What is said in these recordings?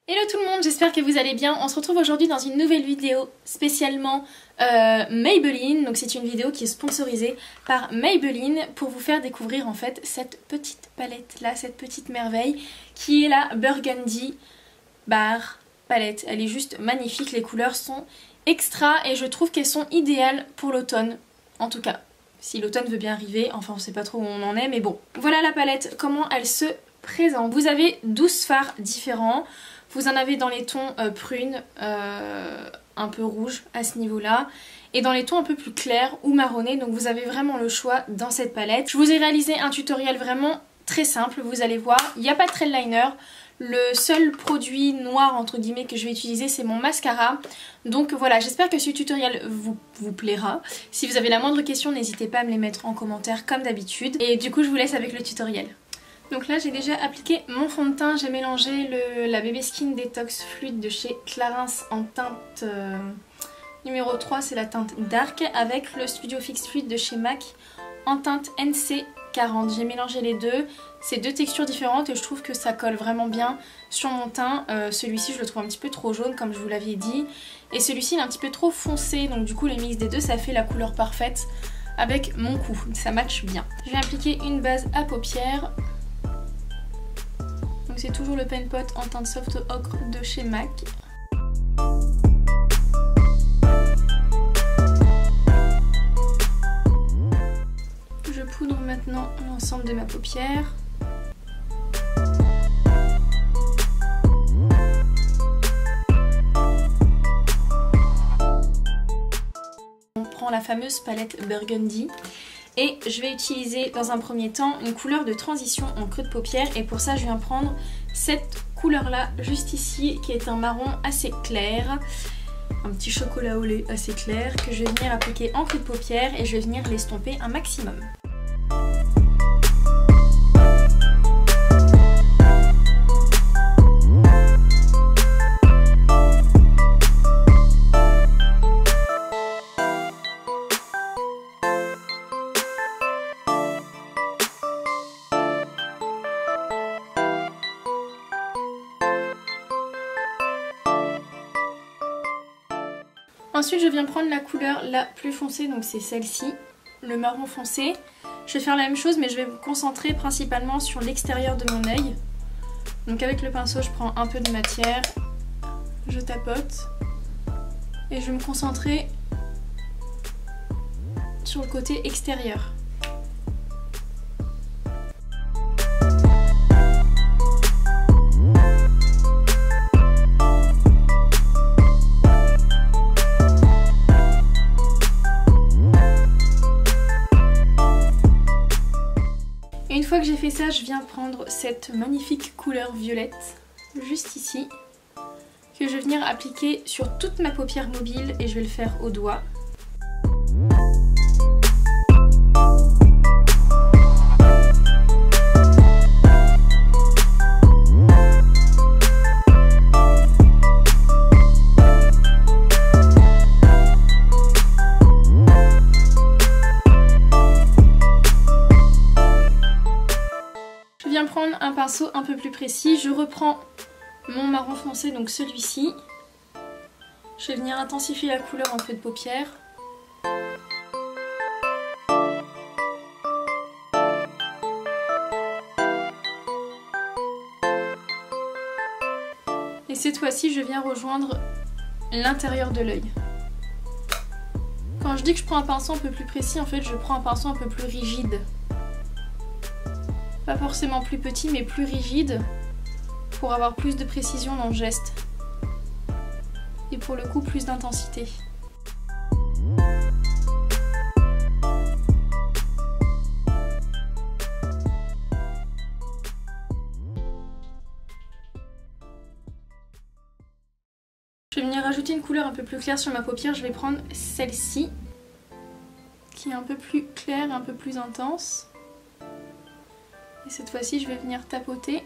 Hello tout le monde, j'espère que vous allez bien. On se retrouve aujourd'hui dans une nouvelle vidéo spécialement Maybelline. Donc c'est une vidéo qui est sponsorisée par Maybelline pour vous faire découvrir en fait cette petite palette là, cette petite merveille qui est la Burgundy Bar Palette. Elle est juste magnifique, les couleurs sont extra et je trouve qu'elles sont idéales pour l'automne. En tout cas, si l'automne veut bien arriver, enfin on sait pas trop où on en est mais bon. Voilà la palette, comment elle se présente. Vous avez 12 fards différents. Vous en avez dans les tons prunes, un peu rouge à ce niveau-là, et dans les tons un peu plus clairs ou marronnés, donc vous avez vraiment le choix dans cette palette. Je vous ai réalisé un tutoriel vraiment très simple, vous allez voir, il n'y a pas de trail liner. Le seul produit noir entre guillemets que je vais utiliser c'est mon mascara. Donc voilà, j'espère que ce tutoriel vous plaira. Si vous avez la moindre question, n'hésitez pas à me les mettre en commentaire comme d'habitude. Et du coup je vous laisse avec le tutoriel. Donc là j'ai déjà appliqué mon fond de teint, j'ai mélangé la Baby Skin Detox Fluide de chez Clarins en teinte numéro 3, c'est la teinte Dark, avec le Studio Fix Fluide de chez MAC en teinte NC40. J'ai mélangé les deux, c'est deux textures différentes et je trouve que ça colle vraiment bien sur mon teint. Celui-ci je le trouve un petit peu trop jaune comme je vous l'avais dit, et celui-ci il est un petit peu trop foncé, donc du coup le mix des deux ça fait la couleur parfaite avec mon cou, ça match bien. Je vais appliquer une base à paupières. Donc c'est toujours le Pen Pot en teinte Soft Ocre de chez MAC. Je poudre maintenant l'ensemble de ma paupière. On prend la fameuse palette Burgundy. Et je vais utiliser dans un premier temps une couleur de transition en creux de paupière. Et pour ça je viens prendre cette couleur là juste ici qui est un marron assez clair. Un petit chocolat au lait assez clair que je vais venir appliquer en creux de paupière et je vais venir l'estomper un maximum. Ensuite je viens prendre la couleur la plus foncée, donc c'est celle-ci, le marron foncé. Je vais faire la même chose mais je vais me concentrer principalement sur l'extérieur de mon œil. Donc avec le pinceau je prends un peu de matière, je tapote et je vais me concentrer sur le côté extérieur. Une fois que j'ai fait ça, je viens prendre cette magnifique couleur violette, juste ici, que je vais venir appliquer sur toute ma paupière mobile et je vais le faire au doigt. Prendre un pinceau un peu plus précis, je reprends mon marron foncé, donc celui-ci. Je vais venir intensifier la couleur en creux de paupière. Et cette fois-ci, je viens rejoindre l'intérieur de l'œil. Quand je dis que je prends un pinceau un peu plus précis, en fait, je prends un pinceau un peu plus rigide. Pas forcément plus petit mais plus rigide pour avoir plus de précision dans le geste et pour le coup plus d'intensité. Je vais venir rajouter une couleur un peu plus claire sur ma paupière, je vais prendre celle-ci qui est un peu plus claire et un peu plus intense. Et cette fois-ci, je vais venir tapoter.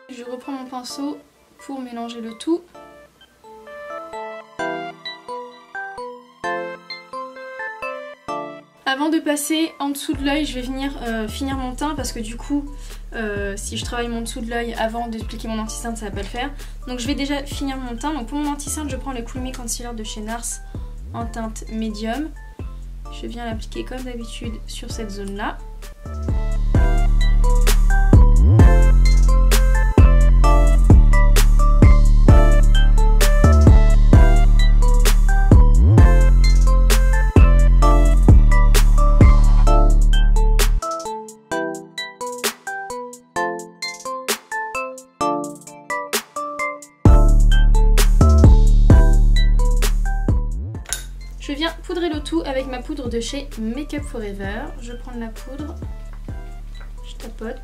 Je reprends mon pinceau pour mélanger le tout. Avant de passer en dessous de l'œil, je vais venir finir mon teint parce que du coup, si je travaille mon dessous de l'œil avant d'appliquer mon anti-cerne, ça va pas le faire. Donc je vais déjà finir mon teint. Donc pour mon anti-cerne, je prends le Creamy Concealer de chez NARS en teinte médium. Je viens l'appliquer comme d'habitude sur cette zone-là. Je viens poudrer le tout avec ma poudre de chez Make Up For Ever. Je prends de la poudre, je tapote.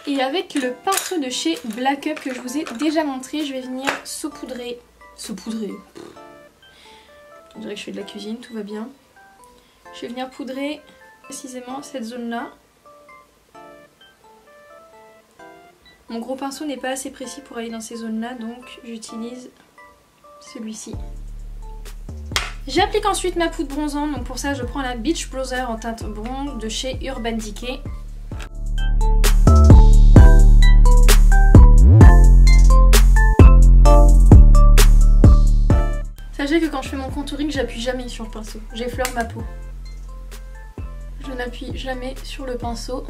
Et avec le pinceau de chez Black Up que je vous ai déjà montré, je vais venir saupoudrer. Saupoudrer. On dirait que je fais de la cuisine, tout va bien. Je vais venir poudrer précisément cette zone-là. Mon gros pinceau n'est pas assez précis pour aller dans ces zones-là, donc j'utilise celui-ci. J'applique ensuite ma poudre bronzante, donc pour ça je prends la Beach Bronzer en teinte bronze de chez Urban Decay. Sachez que quand je fais mon contouring, j'appuie jamais sur le pinceau, j'effleure ma peau. Je n'appuie jamais sur le pinceau.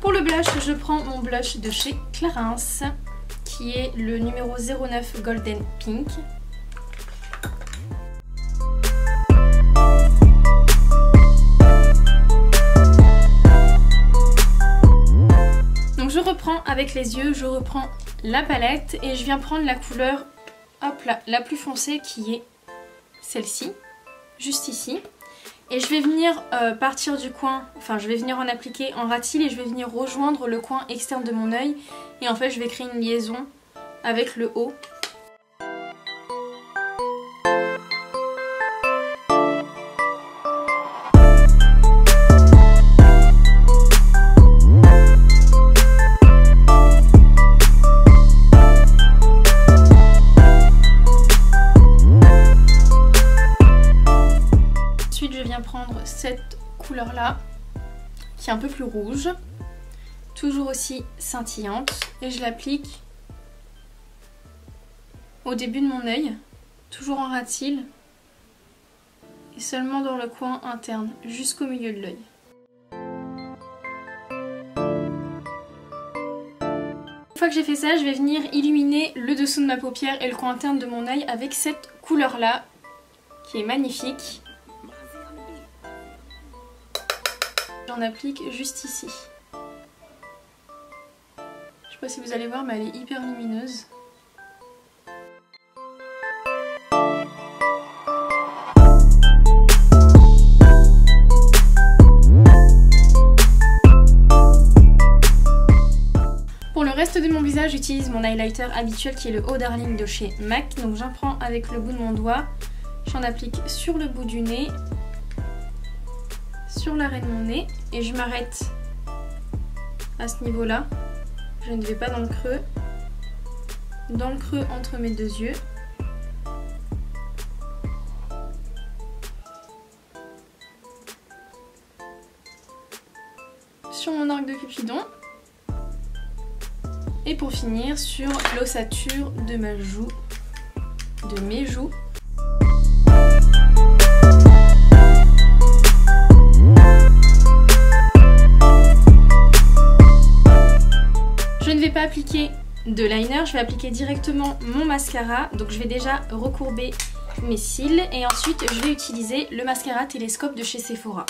Pour le blush, je prends mon blush de chez Clarins, qui est le numéro 09 Golden Pink. Donc je reprends avec les yeux, je reprends la palette et je viens prendre la couleur, hop là, la plus foncée qui est celle-ci, juste ici. Et je vais venir partir du coin, enfin je vais venir en appliquer en ras de cils et je vais venir rejoindre le coin externe de mon œil. Et en fait je vais créer une liaison avec le haut. Ensuite je viens prendre cette couleur là qui est un peu plus rouge, toujours aussi scintillante, et je l'applique au début de mon œil, toujours en ras de cils et seulement dans le coin interne, jusqu'au milieu de l'œil. Une fois que j'ai fait ça, je vais venir illuminer le dessous de ma paupière et le coin interne de mon œil avec cette couleur là qui est magnifique. J'en applique juste ici. Je sais pas si vous allez voir, mais elle est hyper lumineuse. Pour le reste de mon visage, j'utilise mon highlighter habituel qui est le Eau Darling de chez MAC. Donc j'en prends avec le bout de mon doigt, j'en applique sur le bout du nez, sur l'arrêt de mon nez, et je m'arrête à ce niveau-là. Je ne vais pas dans le creux entre mes deux yeux. Sur mon arc de Cupidon. Et pour finir, sur l'ossature de ma joue, de mes joues. Je ne vais pas appliquer de liner, je vais appliquer directement mon mascara. Donc je vais déjà recourber mes cils et ensuite je vais utiliser le mascara télescope de chez Sephora.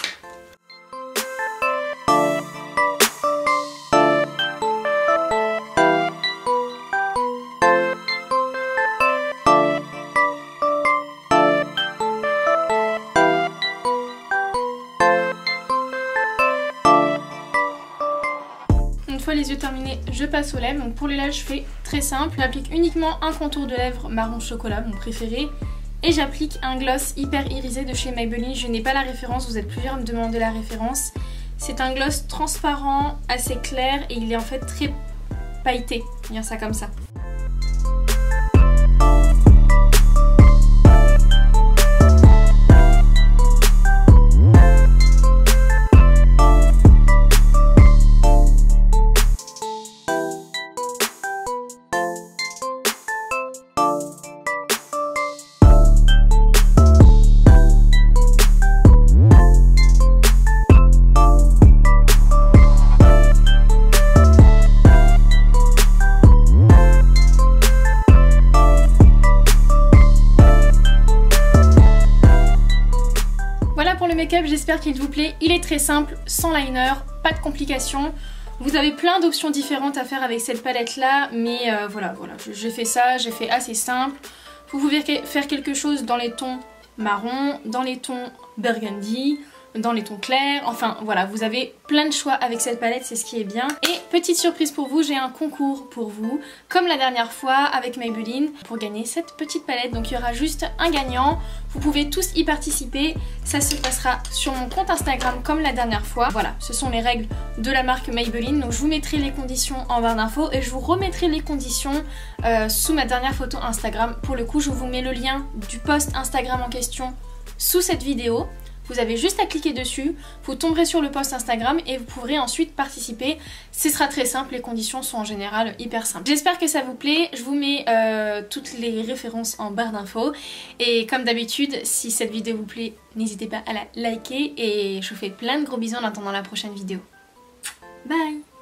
fois les yeux terminés, je passe aux lèvres. Donc pour les lèvres, je fais très simple. J'applique uniquement un contour de lèvres marron chocolat, mon préféré. Et j'applique un gloss hyper irisé de chez Maybelline. Je n'ai pas la référence, vous êtes plusieurs à me demander la référence. C'est un gloss transparent, assez clair et il est en fait très pailleté, on va dire ça comme ça. Pour le make-up, j'espère qu'il vous plaît. Il est très simple, sans liner, pas de complications. Vous avez plein d'options différentes à faire avec cette palette là, mais voilà, j'ai fait ça, j'ai fait assez simple. Vous pouvez faire quelque chose dans les tons marron, dans les tons burgundy, dans les tons clairs, enfin voilà, vous avez plein de choix avec cette palette, c'est ce qui est bien. Et petite surprise pour vous, j'ai un concours pour vous, comme la dernière fois avec Maybelline, pour gagner cette petite palette. Donc il y aura juste un gagnant, vous pouvez tous y participer, ça se passera sur mon compte Instagram comme la dernière fois. Voilà, ce sont les règles de la marque Maybelline, donc je vous mettrai les conditions en barre d'infos et je vous remettrai les conditions sous ma dernière photo Instagram. Pour le coup, je vous mets le lien du post Instagram en question sous cette vidéo. Vous avez juste à cliquer dessus, vous tomberez sur le post Instagram et vous pourrez ensuite participer. Ce sera très simple, les conditions sont en général hyper simples. J'espère que ça vous plaît, je vous mets toutes les références en barre d'infos. Et comme d'habitude, si cette vidéo vous plaît, n'hésitez pas à la liker et je vous fais plein de gros bisous en attendant la prochaine vidéo. Bye!